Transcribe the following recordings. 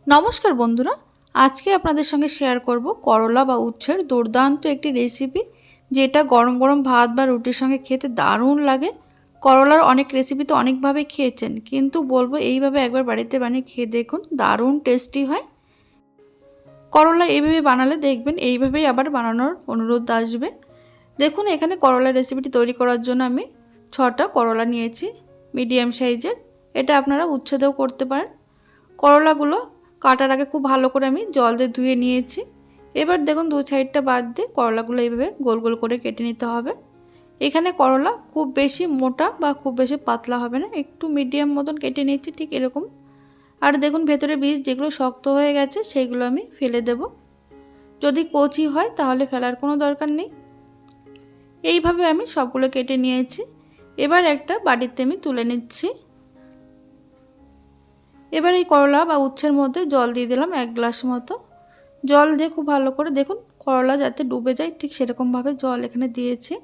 নমস্কার বন্ধুরা, আজকে আপনাদের সঙ্গে শেয়ার করব করলা বা উচ্ছের দুর্দান্ত একটি রেসিপি, যেটা গরম গরম ভাত বা রুটির সঙ্গে খেতে দারুণ লাগে। করলার অনেক রেসিপি তো অনেকভাবে খেয়েছেন, কিন্তু বলবো এইভাবে একবার বাড়িতে বানিয়ে খেয়ে দেখুন, দারুণ টেস্টি হয়। করলা এইভাবে বানালে দেখবেন এইভাবেই আবার বানানোর অনুরোধ আসবে। দেখুন, এখানে করলার রেসিপিটি তৈরি করার জন্য আমি 6টা করলা নিয়েছি, মিডিয়াম সাইজের। এটা আপনারা উচ্ছেদেও করতে পারেন। করলাগুলো কাটার আগে খুব ভালো করে আমি জল দিয়ে ধুয়ে নিয়েছি। এবার দেখুন, দু সাইডটা বাদ দিয়ে করলাগুলো এইভাবে গোল গোল করে কেটে নিতে হবে। এখানে করলা খুব বেশি মোটা বা খুব বেশি পাতলা হবে না, একটু মিডিয়াম মতন কেটে নিচ্ছি, ঠিক এরকম। আর দেখুন, ভেতরে বীজ যেগুলো শক্ত হয়ে গেছে সেইগুলো আমি ফেলে দেব। যদি কচি হয় তাহলে ফেলার কোনো দরকার নেই। এইভাবে আমি সবগুলো কেটে নিয়েছি। এবার একটা বাটিতে আমি তুলে নিচ্ছি। এবার এই করলা বা উচ্ছের মধ্যে জল দিয়ে দিলাম 1 গ্লাস মতো। জল দিয়ে খুব ভালো করে দেখুন করলা যাতে ডুবে যায়, ঠিক সেরকমভাবে জল এখানে দিয়েছি।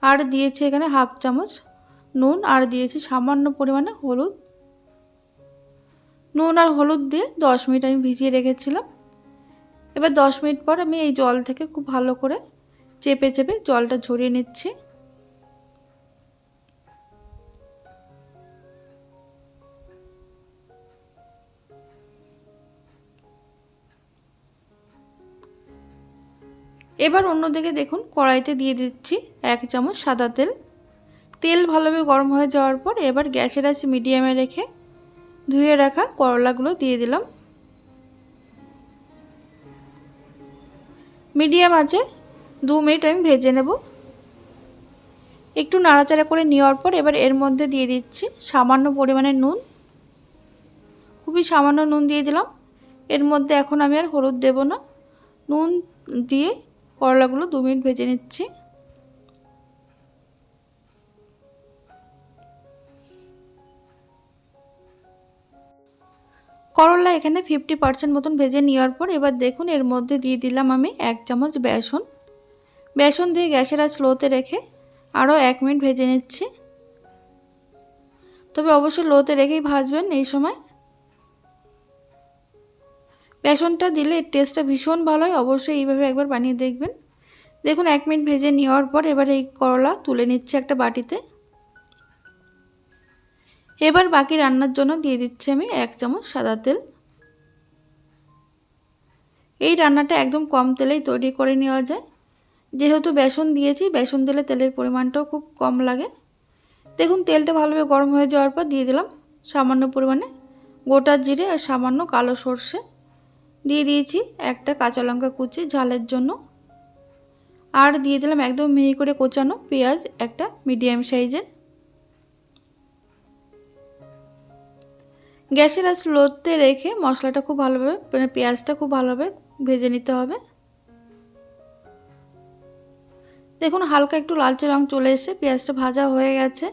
আর দিয়েছি এখানে হাফ চামচ নুন, আর দিয়েছি সামান্য পরিমাণে হলুদ। নুন আর হলুদ দিয়ে 10 মিনিট আমি ভিজিয়ে রেখেছিলাম। এবার 10 মিনিট পর আমি এই জল থেকে খুব ভালো করে চেপে চেপে জলটা ঝরিয়ে নিচ্ছি। এবার অন্যদিকে দেখুন, কড়াইতে দিয়ে দিচ্ছি 1 চামচ সাদা তেল। তেল ভালোভাবে গরম হয়ে যাওয়ার পর এবার গ্যাসের আঁচ মিডিয়ামে রেখে ধুয়ে রাখা করলাগুলো দিয়ে দিলাম। মিডিয়াম আঁচে 2 মিনিট আমি ভেজে নেব। একটু নাড়াচাড়া করে নেওয়ার পর এবার এর মধ্যে দিয়ে দিচ্ছি সামান্য পরিমাণে নুন। খুবই সামান্য নুন দিয়ে দিলাম। এর মধ্যে এখন আমি আর হলুদ দেব না। নুন দিয়ে করলাগুলো 2 মিনিট ভেজে নিচ্ছি। করলা এখানে 50% মতন ভেজে নেওয়ার পর এবার দেখুন, এর মধ্যে দিয়ে দিলাম আমি 1 চামচ বেসন। বেসন দিয়ে গ্যাসের আঁচ লোতে রেখে আরও 1 মিনিট ভেজে নিচ্ছি। তবে অবশ্যই লোতে রেখেই ভাজবেন এই সময়। বেসনটা দিলে এর টেস্টটা ভীষণ ভালো হয়, অবশ্যই এইভাবে একবার বানিয়ে দেখবেন। দেখুন, 1 মিনিট ভেজে নেওয়ার পর এবার এই করলা তুলে নিচ্ছে একটা বাটিতে। এবার বাকি রান্নার জন্য দিয়ে দিচ্ছি আমি 1 চামচ সাদা তেল। এই রান্নাটা একদম কম তেলেই তৈরি করে নেওয়া যায়, যেহেতু বেসন দিয়েছি। বেসন দিলে তেলের পরিমাণটাও খুব কম লাগে। দেখুন, তেলটা ভালোভাবে গরম হয়ে যাওয়ার পর দিয়ে দিলাম সামান্য পরিমাণে গোটা জিরে আর সামান্য কালো সর্ষে। দিয়ে দিয়েছি একটা কাঁচা লঙ্কা কুচি ঝালের জন্য। আর দিয়ে দিলাম একদম মিহি করে কোচানো পেঁয়াজ একটা মিডিয়াম সাইজের। গ্যাসের আঁচ লোতে রেখে মশলাটা খুব ভালোভাবে, মানে পেঁয়াজটা খুব ভালোভাবে ভেজে নিতে হবে। দেখুন, হালকা একটু লালচে রং চলে এসে পেঁয়াজটা ভাজা হয়ে গেছে।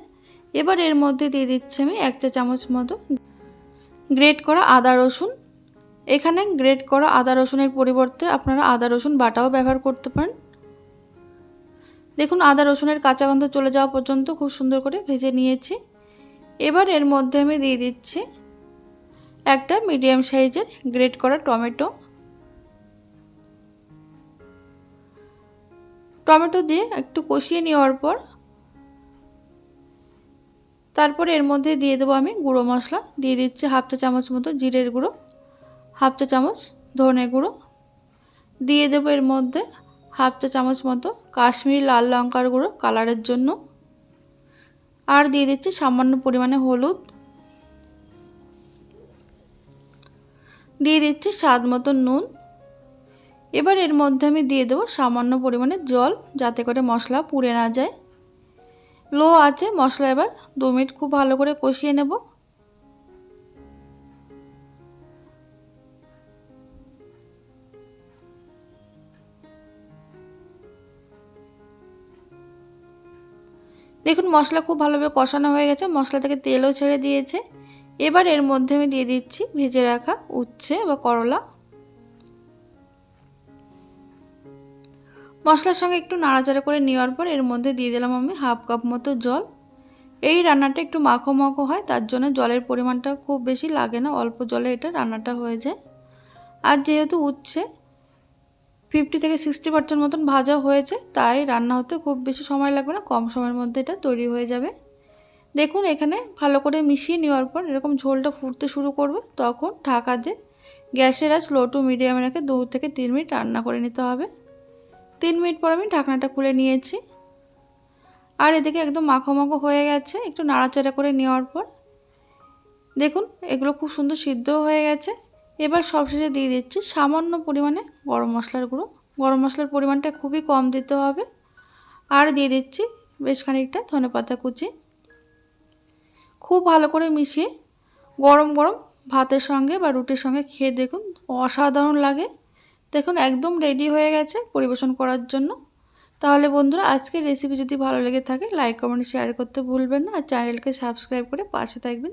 এবার এর মধ্যে দিয়ে দিচ্ছি আমি 1 চা চামচ মতো গ্রেট করা আদা রসুন। এখানে গ্রেট করা আদা রসুনের পরিবর্তে আপনারা আদা রসুন বাটাও ব্যবহার করতে পারেন। দেখুন, আদা রসুনের কাঁচা গন্ধ চলে যাওয়া পর্যন্ত খুব সুন্দর করে ভেজে নিয়েছি। এবার এর মধ্যে আমি দিয়ে দিচ্ছি একটা মিডিয়াম সাইজের গ্রেট করা টমেটো। টমেটো দিয়ে একটু কষিয়ে নেওয়ার পর তারপরে এর মধ্যে দিয়ে দেবো আমি গুঁড়ো মশলা। দিয়ে দিচ্ছি হাফ চা চামচ মতো জিরের গুঁড়ো, হাফ চা চামচ ধনে গুঁড়ো। দিয়ে দেবো এর মধ্যে হাফ চা চামচ মতো কাশ্মীরি লাল লঙ্কার গুঁড়ো কালারের জন্য। আর দিয়ে দিচ্ছি সামান্য পরিমাণে হলুদ। দিয়ে দিচ্ছি স্বাদ মতো নুন। এবার এর মধ্যে আমি দিয়ে দেবো সামান্য পরিমাণে জল, যাতে করে মশলা পুড়ে না যায়। লো আছে মশলা এবার 2 মিনিট খুব ভালো করে কষিয়ে নেব। দেখুন, মশলা খুব ভালোভাবে কষানো হয়ে গেছে, মশলা থেকে তেলও ছেড়ে দিয়েছে। এবার এর মধ্যে আমি দিয়ে দিচ্ছি ভেজে রাখা উচ্ছে বা করলা। মশলার সঙ্গে একটু নাড়াচাড়া করে নেওয়ার পর এর মধ্যে দিয়ে দিলাম আমি হাফ কাপ মতো জল। এই রান্নাটা একটু মাখো মাখো হয়, তার জন্য জলের পরিমাণটা খুব বেশি লাগে না, অল্প জলে এটা রান্নাটা হয়ে যায়। আর যেহেতু উচ্ছে 50 থেকে 60% মতন ভাজা হয়েছে, তাই রান্না হতে খুব বেশি সময় লাগবে না, কম সময়ের মধ্যে এটা তৈরি হয়ে যাবে। দেখুন এখানে ভালো করে মিশিয়ে নেওয়ার পর এরকম ঝোলটা ফুটতে শুরু করবে, তখন ঢাকা দিয়ে গ্যাসের আঁচ লো টু মিডিয়ামে রেখে 2 থেকে 3 মিনিট রান্না করে নিতে হবে। 3 মিনিট পর আমি ঢাকনাটা খুলে নিয়েছি। আর এদিকে একদম মাখো মাখো হয়ে গেছে। একটু নাড়াচাড়া করে নেওয়ার পর দেখুন এগুলো খুব সুন্দর সিদ্ধও হয়ে গেছে। এবার সবশেষে দিয়ে দিচ্ছি সামান্য পরিমাণে গরম মশলার গুঁড়ো। গরম মশলার পরিমাণটা খুবই কম দিতে হবে। আর দিয়ে দিচ্ছি বেশ খানিকটা ধনেপাতা কুচি। খুব ভালো করে মিশিয়ে গরম গরম ভাতের সঙ্গে বা রুটির সঙ্গে খেয়ে দেখুন, অসাধারণ লাগে। দেখুন একদম রেডি হয়ে গেছে পরিবেশন করার জন্য। তাহলে বন্ধুরা আজকের রেসিপি যদি ভালো লেগে থাকে লাইক কমেন্ট শেয়ার করতে ভুলবেন না, আর চ্যানেলকে সাবস্ক্রাইব করে পাশে থাকবেন।